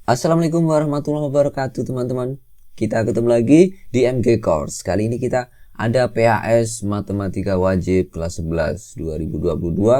Assalamualaikum warahmatullahi wabarakatuh teman-teman. Kita ketemu lagi di MG Course. Kali ini kita ada PAS Matematika Wajib kelas 11 2022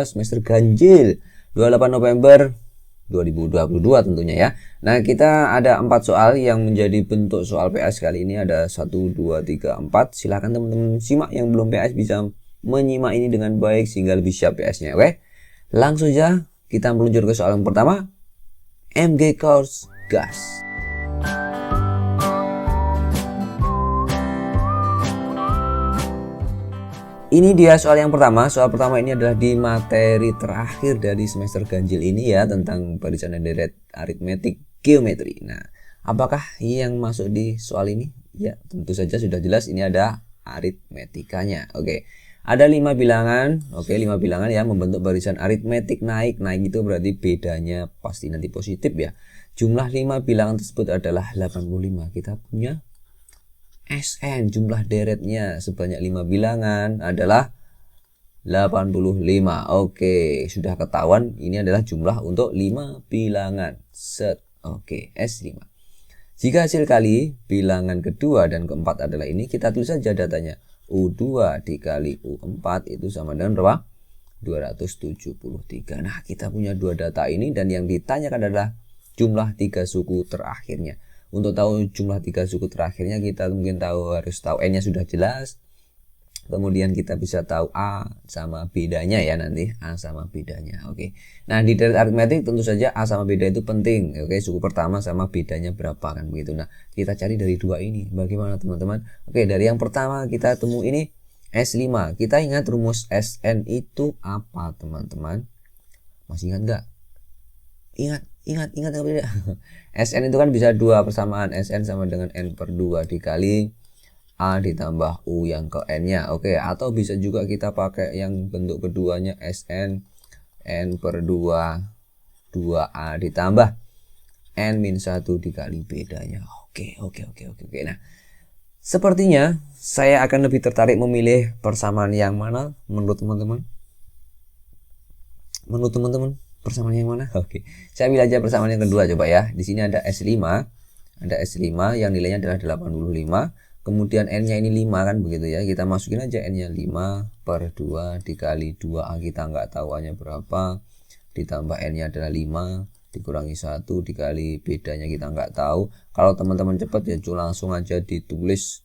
semester ganjil 28 November 2022 tentunya ya. Nah, kita ada 4 soal yang menjadi bentuk soal PAS kali ini. Ada 1, 2, 3, 4. Silahkan teman-teman simak yang belum PAS bisa menyimak ini dengan baik sehingga lebih siap PAS-nya. Oke, langsung saja kita meluncur ke soal yang pertama. MG Course gas. Ini dia soal yang pertama. Soal pertama ini adalah di materi terakhir dari semester ganjil ini ya, tentang barisan dan deret aritmetik geometri. Nah, apakah yang masuk di soal ini? Ya, tentu saja sudah jelas ini ada aritmetikanya. Oke. Ada 5 bilangan. Oke, 5 bilangan ya membentuk barisan aritmetik naik. Naik itu berarti bedanya pasti nanti positif ya. Jumlah 5 bilangan tersebut adalah 85. Kita punya SN, jumlah deretnya sebanyak 5 bilangan adalah 85. Oke, sudah ketahuan ini adalah jumlah untuk 5 bilangan. Set. Oke, S5. Jika hasil kali bilangan kedua dan keempat adalah ini, kita tulis saja datanya. U2 dikali U4 itu sama dengan berapa? 273. Nah, kita punya dua data ini dan yang ditanyakan adalah jumlah 3 suku terakhirnya. Untuk tahu jumlah 3 suku terakhirnya kita mungkin harus tahu N-nya sudah jelas. Kemudian kita bisa tahu A sama bedanya ya nanti. A sama bedanya. Oke. Nah, di deret aritmetik tentu saja A sama beda itu penting. Oke, suku pertama sama bedanya berapa kan begitu. Nah, kita cari dari dua ini. Bagaimana teman-teman? Oke, dari yang pertama kita temu ini S5. Kita ingat rumus SN itu apa teman-teman? Masih ingat nggak? Ingat apa tidak? SN itu kan bisa 2 persamaan. SN sama dengan N/2 dikali A ditambah U yang ke N-nya. Oke, atau bisa juga kita pakai yang bentuk keduanya SN N/2 2A ditambah N-1 dikali bedanya. Oke. Nah, sepertinya saya akan lebih tertarik memilih persamaan yang mana menurut teman-teman? Persamaan yang mana? Oke. Saya pilih aja persamaan yang kedua coba ya. Di sini ada S5. Ada S5 yang nilainya adalah 85. Kemudian N-nya ini 5 kan begitu ya. Kita masukin aja N-nya 5/2 dikali 2A kita nggak tahu A-nya berapa. Ditambah N-nya adalah 5 dikurangi 1 dikali bedanya kita nggak tahu. Kalau teman-teman cepat ya langsung aja ditulis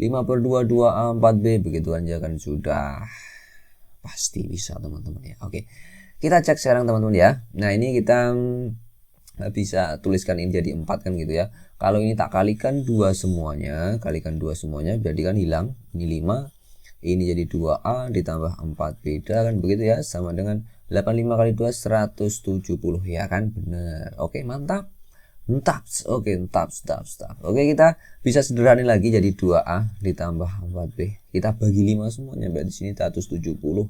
5/2 2A 4B begitu aja kan sudah pasti bisa teman-teman ya. Oke. Kita cek sekarang teman-teman ya. Nah, ini kita bisa tuliskan ini jadi 4 kan gitu ya. Kalau ini tak kalikan 2 semuanya, berarti kan hilang. Ini 5, ini jadi 2A ditambah 4 beda kan begitu ya, sama dengan 85 kali 2 170 ya kan, bener. Oke, mantap. Entaps. Oke, entaps. Oke, kita bisa sederhanain lagi jadi 2A ditambah 4B. Kita bagi 5 semuanya, berarti sini 170/5.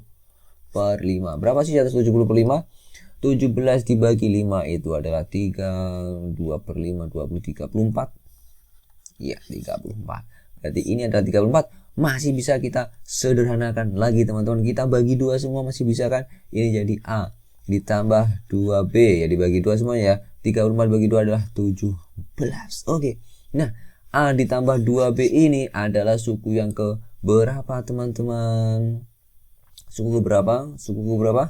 Berapa sih 170/5? 17 dibagi 5 itu adalah 3, 2/5, 20, 34. Iya, 34. Berarti ini adalah 34. Masih bisa kita sederhanakan lagi teman-teman. Kita bagi 2 semua masih bisa kan? Ini jadi A ditambah 2B. Ya dibagi 2 semuanya ya. 34 bagi 2 adalah 17. Oke. Nah, A ditambah 2B ini adalah suku yang ke berapa teman-teman? Suku ke berapa?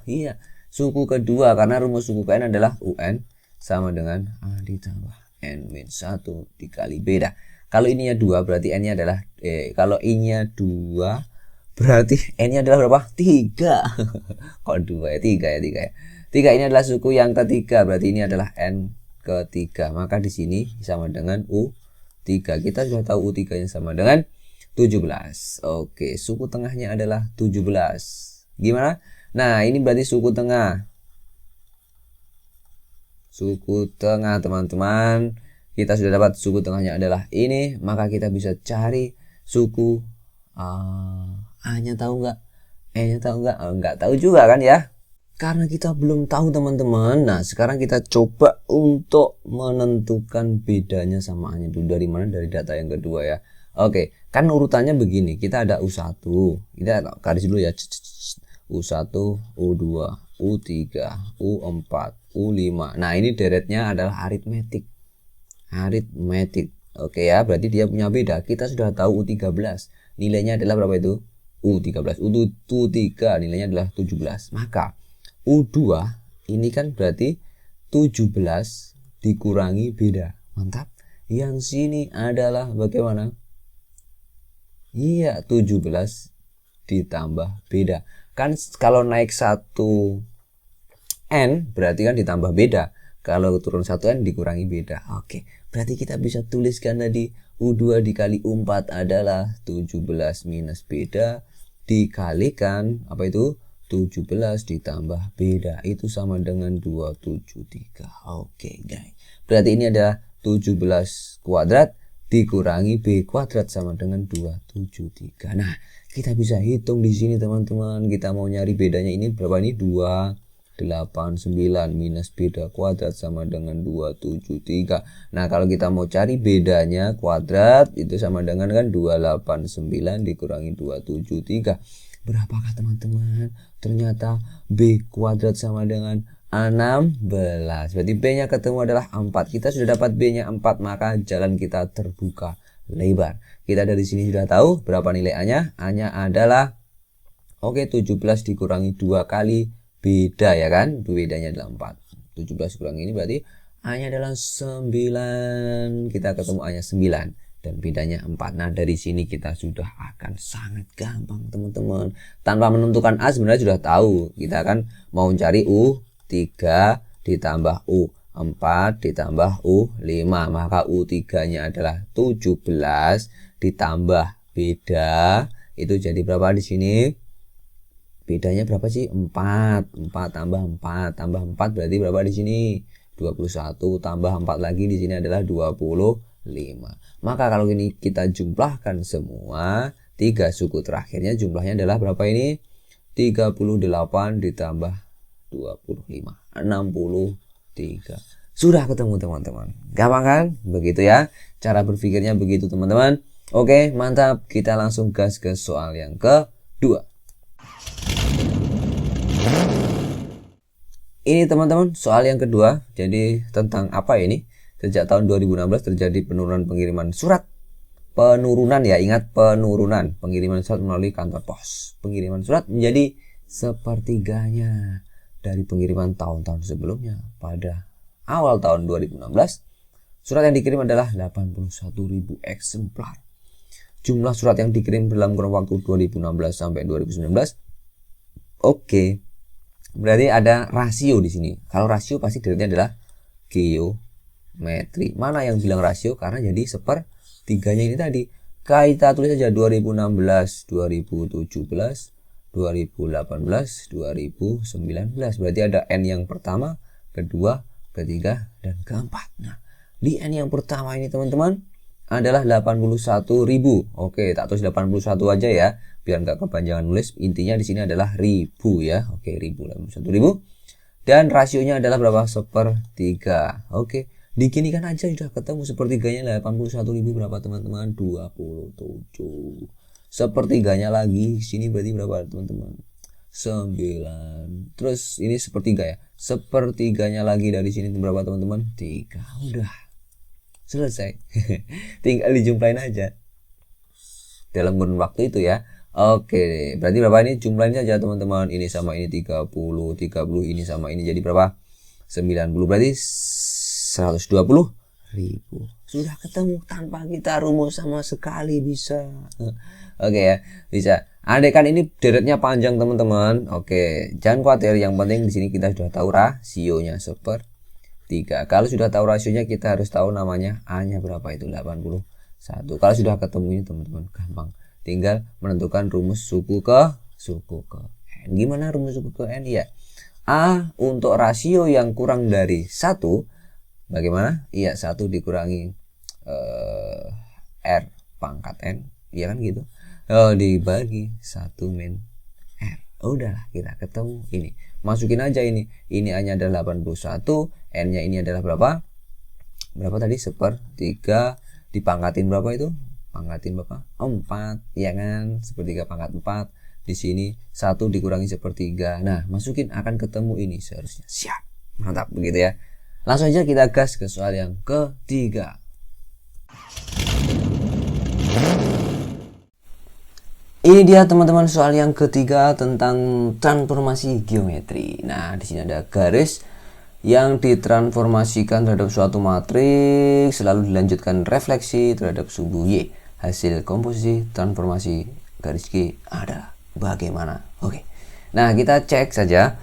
Iya. Suku kedua, karena rumus suku ke N adalah UN sama dengan A ditambah N-1 dikali beda. Kalau ininya 2 berarti N-nya adalah kalau I-nya 2 berarti N-nya adalah berapa? 3. Kok 2 ya? 3 ya. 3 ini adalah suku yang ketiga, berarti ini adalah N ketiga. Maka di sini sama dengan U3. Kita sudah tahu U3-nya sama dengan 17. Oke, suku tengahnya adalah 17. Gimana? Nah, ini berarti suku tengah. Suku tengah, teman-teman. Kita sudah dapat suku tengahnya adalah ini. Maka kita bisa cari suku A-nya tahu nggak? E-nya tahu nggak? Nggak tahu juga kan ya? Karena kita belum tahu teman-teman. Nah, sekarang kita coba untuk menentukan bedanya sama A-nya dulu. Dari mana? Dari data yang kedua ya. Oke, kan urutannya begini. Kita ada U1. Kita garis dulu ya. U1, U2, U3, U4, U5. Nah, ini deretnya adalah aritmetik. aritmetik. Oke ya, berarti dia punya beda. Kita sudah tahu U13 nilainya adalah berapa itu? U13. U3 nilainya adalah 17. Maka U2 ini kan berarti 17 dikurangi beda. Mantap. Yang sini adalah bagaimana? Iya, 17 ditambah beda. Kan kalau naik 1 N berarti kan ditambah beda. Kalau turun 1 N dikurangi beda. Oke, berarti kita bisa tuliskan tadi U2 dikali U4 adalah 17 minus beda dikalikan apa itu? 17 ditambah beda. Itu sama dengan 273. Oke, guys. Berarti ini adalah 17 kuadrat dikurangi B kuadrat sama dengan 273. Nah, kita bisa hitung di sini teman-teman. Kita mau nyari bedanya ini berapa ini? 289 minus beda kuadrat sama dengan 273. Nah, kalau kita mau cari bedanya kuadrat itu sama dengan kan 289 dikurangi 273. Berapakah teman-teman? Ternyata B kuadrat sama dengan 16. Berarti B-nya ketemu adalah 4. Kita sudah dapat B-nya 4, maka jalan kita terbuka lebar. Kita dari sini sudah tahu berapa nilai A-nya. A-nya adalah 17 dikurangi 2 kali beda ya kan? Bedanya adalah 4. 17 kurangi ini berarti A-nya adalah 9. Kita ketemu A-nya 9 dan bedanya 4. Nah, dari sini kita sudah akan sangat gampang teman-teman. Tanpa menentukan A sebenarnya sudah tahu. Kita kan mau cari U3 ditambah U4 ditambah U5. Maka U3-nya adalah 17 ditambah beda. Itu jadi berapa di sini? Bedanya berapa sih? 4. 4 tambah 4 tambah 4 berarti berapa di sini? 21 tambah 4 lagi di sini adalah 25. Maka kalau ini kita jumlahkan semua 3 suku terakhirnya jumlahnya adalah berapa ini? 38 ditambah 25, 63. Sudah ketemu teman-teman. Gampang kan? Begitu ya. Cara berpikirnya begitu teman-teman. Oke, mantap. Kita langsung gas ke soal yang kedua. Ini teman-teman soal yang kedua. Jadi tentang apa ini? Sejak tahun 2016 terjadi penurunan pengiriman surat. Penurunan ya, ingat penurunan pengiriman surat melalui kantor pos. Pengiriman surat menjadi sepertiganya dari pengiriman tahun-tahun sebelumnya. Pada awal tahun 2016, surat yang dikirim adalah 81.000 eksemplar. Jumlah surat yang dikirim dalam kurun waktu 2016 sampai 2019. Oke. Berarti ada rasio di sini. Kalau rasio pasti dirinya adalah geometri. Mana yang bilang rasio? Karena jadi sepertiganya ini tadi. Kita tulis saja 2016, 2017, 2018, 2019. Berarti ada N yang pertama, kedua, ketiga, dan keempat. Nah, di N yang pertama ini teman-teman adalah 81.000. Oke, tak tulis 81 aja ya, biar nggak kepanjangan nulis. Intinya di sini adalah ribu ya. Oke, 81.000. Dan rasionya adalah berapa? Sepertiga. Oke, dikinikan aja sudah ketemu sepertiganya. 81.000 berapa teman-teman? 27. Sepertiganya lagi sini berarti berapa teman-teman? 9. Terus ini sepertiga ya. Sepertiganya lagi dari sini berapa teman-teman? 3. Udah selesai. Tinggal dijumlahin aja dalam kurun waktu itu ya. Oke, berarti berapa ini? Jumlahin saja teman-teman. Ini sama ini 30, 30 ini sama ini jadi berapa? 90. Berarti 120.000. Sudah ketemu tanpa kita rumus sama sekali bisa. Oke ya, bisa. Andai kan ini deretnya panjang teman-teman. Oke, jangan khawatir. Yang penting di sini kita sudah tahu rasionya sepertiga. Kalau sudah tahu rasionya kita harus tahu namanya A-nya berapa itu 81. Kalau sudah ketemu ini teman-teman gampang. Tinggal menentukan rumus suku ke N. Gimana rumus suku ke N ya? A untuk rasio yang kurang dari 1 bagaimana? Iya, 1 dikurangi R pangkat N. Iya kan gitu. Dibagi 1 min R. Udahlah, kita ketemu ini. Masukin aja ini. Ini A-nya adalah 81. N-nya ini adalah berapa? Berapa tadi? Sepertiga. Dipangkatin berapa itu? Pangkatin berapa? 4. Ya kan? Sepertiga pangkat 4. Di sini 1 dikurangi sepertiga. Nah, masukin akan ketemu ini seharusnya. Siap. Mantap begitu ya. Langsung aja kita gas ke soal yang ketiga. Ini dia teman-teman soal yang ketiga tentang transformasi geometri. Nah, di sini ada garis yang ditransformasikan terhadap suatu matriks selalu dilanjutkan refleksi terhadap sumbu Y. Hasil komposisi transformasi garis G ada bagaimana? Oke. Nah, kita cek saja.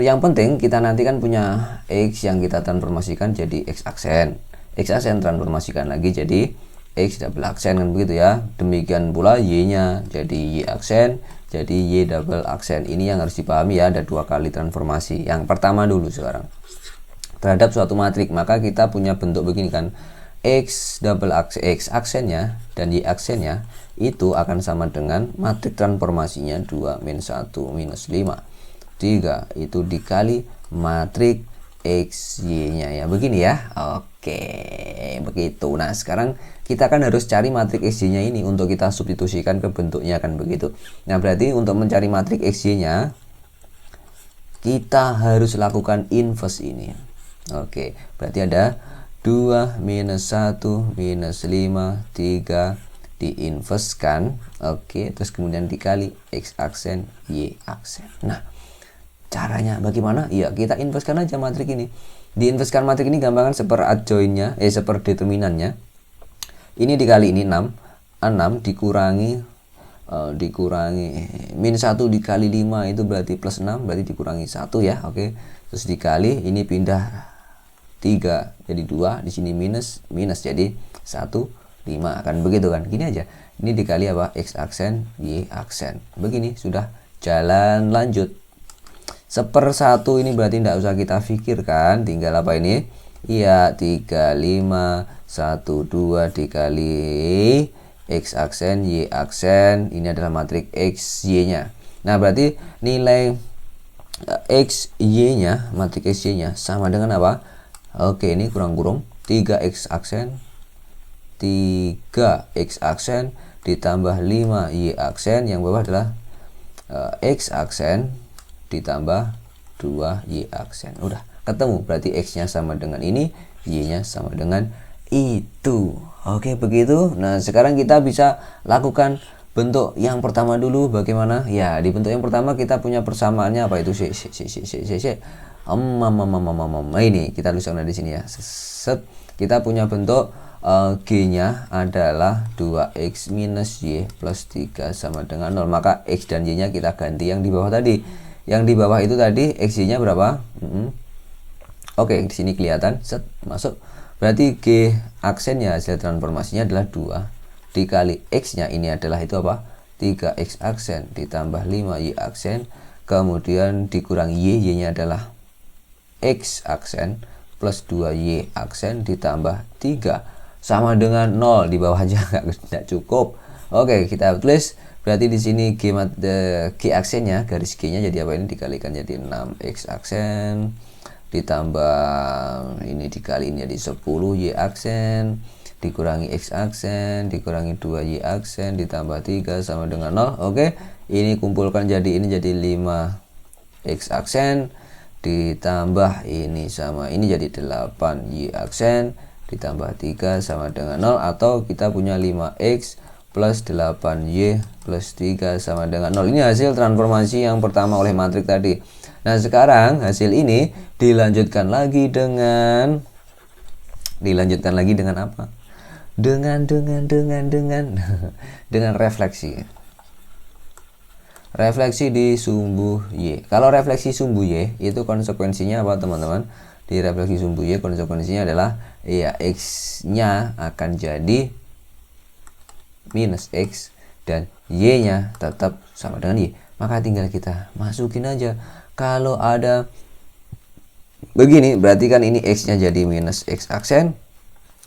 Yang penting kita nanti kan punya X yang kita transformasikan jadi X aksen. X aksen transformasikan lagi jadi X double aksen, kan begitu ya. Demikian pula Y-nya jadi Y aksen, jadi Y double aksen. Ini yang harus dipahami ya, ada 2 kali transformasi. Yang pertama dulu sekarang. Terhadap suatu matrik, maka kita punya bentuk begini kan. X double aksen, X aksennya dan Y aksennya itu akan sama dengan matrik transformasinya 2 min 1 minus 5. 3 itu dikali matrik XY-nya ya, begini ya. Oke, begitu. Nah, sekarang kita kan harus cari matrik XY-nya ini untuk kita substitusikan ke bentuknya, kan begitu. Nah, berarti untuk mencari matrik XY-nya kita harus lakukan inverse ini. Oke, berarti ada 2 minus 1 minus 5 3 diinverskan. Oke, terus kemudian dikali X aksen Y aksen. Nah, caranya bagaimana? Ya, kita inverskan aja matrik ini. Diinverskan matrik ini gampangan seper adjoinnya, seper determinannya. Ini dikali ini 6 dikurangi min 1 dikali 5 itu berarti plus 6, berarti dikurangi 1 ya. Oke. Terus dikali ini pindah 3 jadi 2, di sini minus jadi 1 5, akan begitu kan. Gini aja. Ini dikali apa? X aksen Y aksen. Begini sudah jalan lanjut. 1/1 ini berarti tidak usah kita pikirkan, tinggal apa ini? Iya, 3 5 1 2 dikali X aksen Y aksen. Ini adalah matrik XY-nya. Nah, berarti nilai XY-nya, matrik XY-nya sama dengan apa? Oke, ini kurang-kurung 3X aksen 3X aksen ditambah 5 Y aksen, yang bawah adalah X aksen ditambah 2 Y aksen. Udah ketemu, berarti X-nya sama dengan ini, Y-nya sama dengan itu. Oke, begitu. Nah, sekarang kita bisa lakukan bentuk yang pertama dulu. Bagaimana? Ya, di bentuk yang pertama kita punya persamaannya apa itu? Ini kita tuliskan di sini ya. Set. Kita punya bentuk G-nya adalah 2X minus Y plus 3 sama dengan 0. Maka X dan Y-nya kita ganti yang di bawah tadi. Yang di bawah itu tadi XY-nya berapa? Oke, di sini kelihatan. Set, masuk. Berarti G aksennya hasil transformasinya adalah 2 dikali X-nya ini adalah itu apa? 3X aksen ditambah 5 Y aksen, kemudian dikurangi Y-nya adalah X aksen plus 2Y aksen ditambah 3 sama dengan 0. Di bawah aja nggak cukup. Oke, kita tulis. Berarti di sini G aksennya, garis G-nya jadi apa? Ini dikalikan jadi 6X aksen ditambah ini dikali ini jadi 10 Y aksen dikurangi X aksen dikurangi 2 Y aksen ditambah 3 sama dengan 0. Oke, ini kumpulkan jadi ini jadi 5X aksen ditambah ini sama ini jadi 8 Y aksen ditambah 3 sama dengan 0, atau kita punya 5X plus 8Y plus 3 sama dengan 0. Ini hasil transformasi yang pertama oleh matrik tadi. Nah, sekarang hasil ini dilanjutkan lagi dengan apa? Dengan refleksi. Refleksi di sumbu Y. Kalau refleksi sumbu Y itu konsekuensinya apa, teman-teman? Di refleksi sumbu Y konsekuensinya adalah ya X-nya akan jadi minus X dan Y-nya tetap sama dengan Y. Maka tinggal kita masukin aja. Kalau ada begini, berarti kan ini X-nya jadi minus X aksen,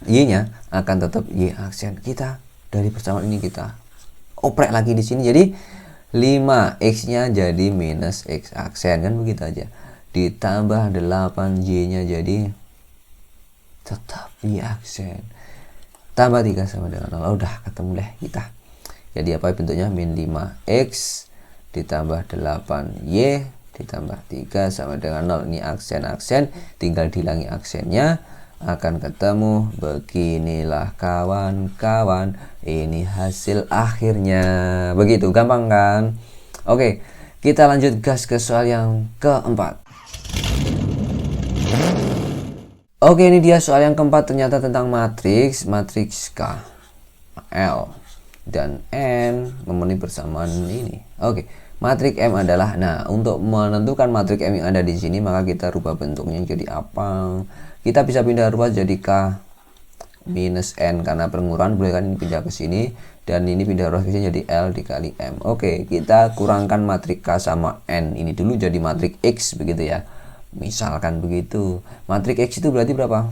Y-nya akan tetap Y aksen. Kita dari persamaan ini kita oprek lagi di sini. Jadi 5X-nya jadi minus X aksen, kan begitu aja. Ditambah 8Y-nya jadi tetap Y aksen. Tambah 3 sama dengan 0. Udah ketemu deh kita. Jadi apa bentuknya? Min 5X ditambah 8Y ditambah 3 sama dengan 0. Ini aksen-aksen, tinggal dihilangi aksennya. akan ketemu. Beginilah kawan-kawan, ini hasil akhirnya. Begitu gampang kan? Oke, kita lanjut gas ke soal yang keempat. Oke, ini dia soal yang keempat, ternyata tentang matriks K, L, dan N memenuhi persamaan ini. Oke, matriks M adalah, nah untuk menentukan matriks M yang ada di sini maka kita rubah bentuknya jadi apa? Kita bisa pindah rubah jadi K minus N karena pengurangan, boleh kan ini pindah ke sini dan ini pindah rubah ke sini jadi L dikali M. Oke, kita kurangkan matriks K sama N ini dulu jadi matriks X begitu ya. Misalkan begitu. Matriks X itu berarti berapa?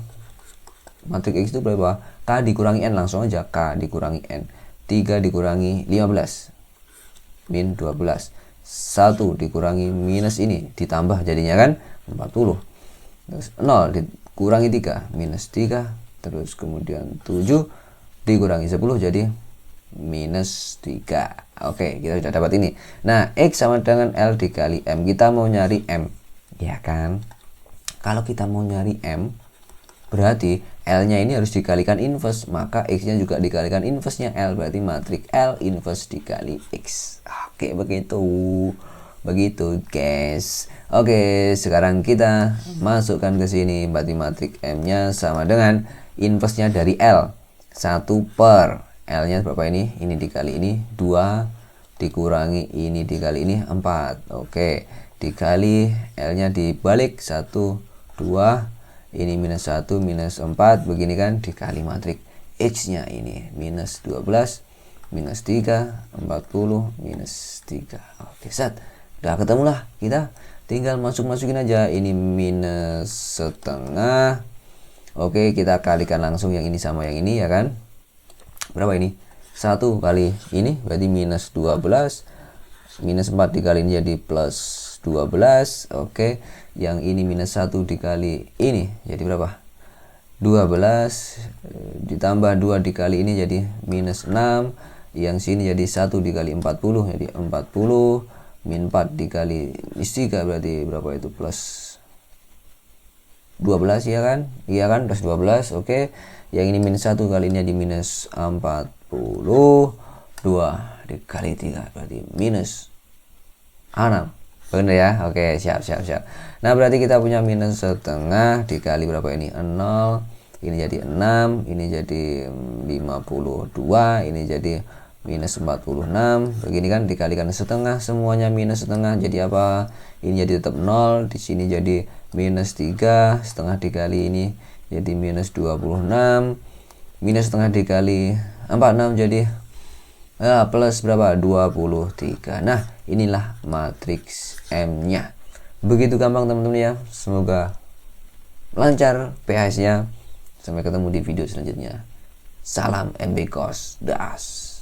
Matriks X itu berapa? K dikurangi N, langsung aja K dikurangi N. 3 dikurangi 15 min 12. 1 dikurangi minus ini ditambah jadinya kan 40. Terus 0 dikurangi 3 minus 3. Terus kemudian 7 dikurangi 10 jadi minus 3. Oke, kita sudah dapat ini. Nah, X sama dengan L dikali M. Kita mau nyari M, ya kan? Kalau kita mau nyari M, berarti L-nya ini harus dikalikan inverse, maka X-nya juga dikalikan inverse-nya L, berarti matriks L inverse dikali X. Oke, begitu. Begitu, guys. Oke, sekarang kita masukkan ke sini, berarti matriks M-nya sama dengan inverse-nya dari L. 1 per L-nya berapa ini? Ini dikali ini 2 dikurangi ini dikali ini 4. Oke, dikali L-nya dibalik 1 2, ini minus 1 minus 4 begini kan, dikali matriks X-nya ini minus 12 minus 3 40 minus 3. Oke, set. Udah ketemu lah, kita tinggal masukin aja ini minus setengah. Oke, kita kalikan langsung yang ini sama yang ini ya kan. Berapa ini? 1 kali ini berarti minus 12. Minus 4 dikali ini jadi plus 12. Oke, yang ini minus 1 dikali ini jadi berapa? 12 ditambah 2 dikali ini jadi minus 6. Yang sini jadi 1 dikali 40 jadi 40 min 4 dikali 3 berarti berapa itu? Plus 12 ya kan? Iya kan, plus 12. Oke, yang ini minus 1 kali ini jadi minus 40. 2 dikali 3 berarti minus 6. Bener ya? Oke, siap. Nah, berarti kita punya minus setengah dikali berapa ini? 0. Ini jadi 6, ini jadi 52, ini jadi minus 46. Begini kan, dikalikan setengah, semuanya minus setengah. Jadi apa? Ini jadi tetap 0, di sini jadi minus 3, setengah dikali ini jadi minus 26. Minus setengah dikali 46 jadi plus berapa? 23. Nah, inilah matriks M-nya. Begitu gampang teman-teman ya. Semoga lancar PHS-nya. Sampai ketemu di video selanjutnya. Salam MB Kos Das.